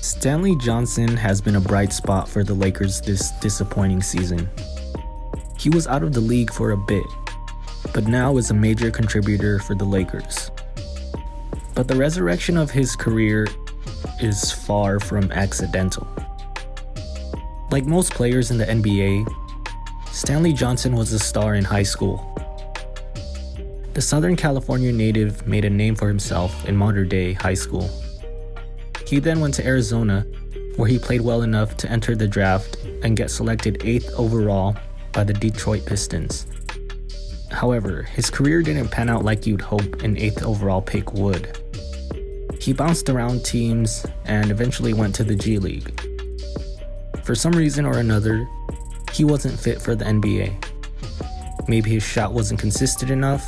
Stanley Johnson has been a bright spot for the Lakers this disappointing season. He was out of the league for a bit, but now is a major contributor for the Lakers. But the resurrection of his career is far from accidental. Like most players in the NBA, Stanley Johnson was a star in high school. The Southern California native made a name for himself in Mater Dei High School. He then went to Arizona, where he played well enough to enter the draft and get selected 8th overall by the Detroit Pistons. However, his career didn't pan out like you'd hope an 8th overall pick would. He bounced around teams and eventually went to the G League. For some reason or another, he wasn't fit for the NBA. Maybe his shot wasn't consistent enough.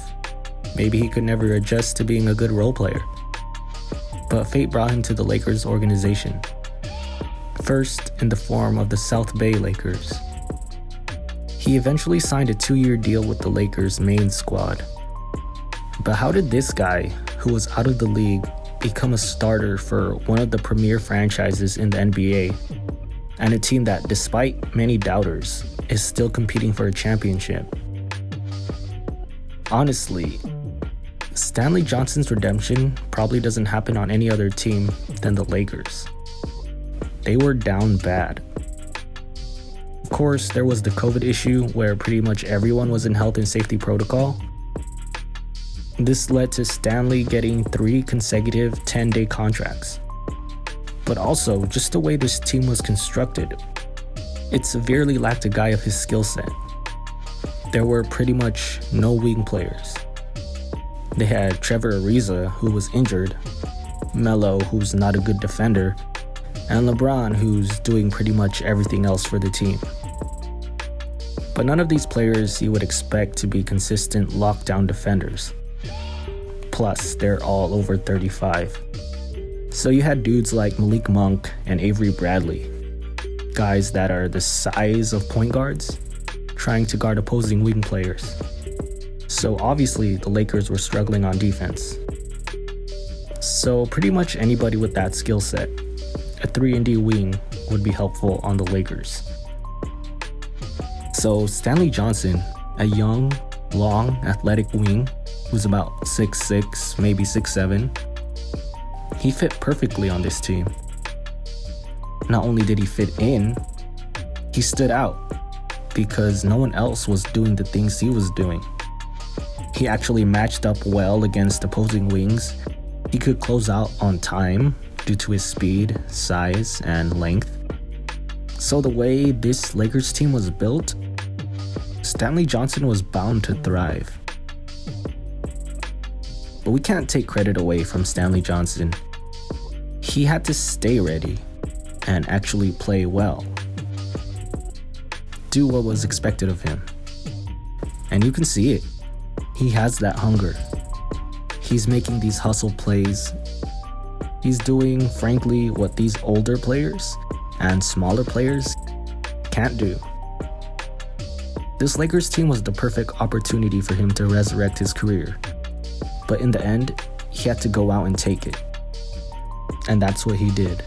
Maybe he could never adjust to being a good role player. But fate brought him to the Lakers organization. First, in the form of the South Bay Lakers. He eventually signed a 2-year deal with the Lakers' main squad. But how did this guy, who was out of the league, become a starter for one of the premier franchises in the NBA, and a team that, despite many doubters, is still competing for a championship? Honestly, Stanley Johnson's redemption probably doesn't happen on any other team than the Lakers. They were down bad. Of course, there was the COVID issue where pretty much everyone was in health and safety protocol. This led to Stanley getting 3 consecutive 10-day contracts. But also, just the way this team was constructed, it severely lacked a guy of his skill set. There were pretty much no wing players. They had Trevor Ariza, who was injured, Melo, who's not a good defender, and LeBron, who's doing pretty much everything else for the team. But none of these players you would expect to be consistent lockdown defenders. Plus, they're all over 35. So you had dudes like Malik Monk and Avery Bradley, guys that are the size of point guards, trying to guard opposing wing players. So obviously, the Lakers were struggling on defense. So pretty much anybody with that skill set, a 3-and-D wing, would be helpful on the Lakers. So Stanley Johnson, a young, long, athletic wing who's about 6'6", maybe 6'7", he fit perfectly on this team. Not only did he fit in, he stood out because no one else was doing the things he was doing. He actually matched up well against opposing wings. He could close out on time due to his speed, size, and length. So the way this Lakers team was built, Stanley Johnson was bound to thrive. But we can't take credit away from Stanley Johnson. He had to stay ready and actually play well. Do what was expected of him. And you can see it. He has that hunger. He's making these hustle plays. He's doing, frankly, what these older players and smaller players can't do. This Lakers team was the perfect opportunity for him to resurrect his career. But in the end, he had to go out and take it. And that's what he did.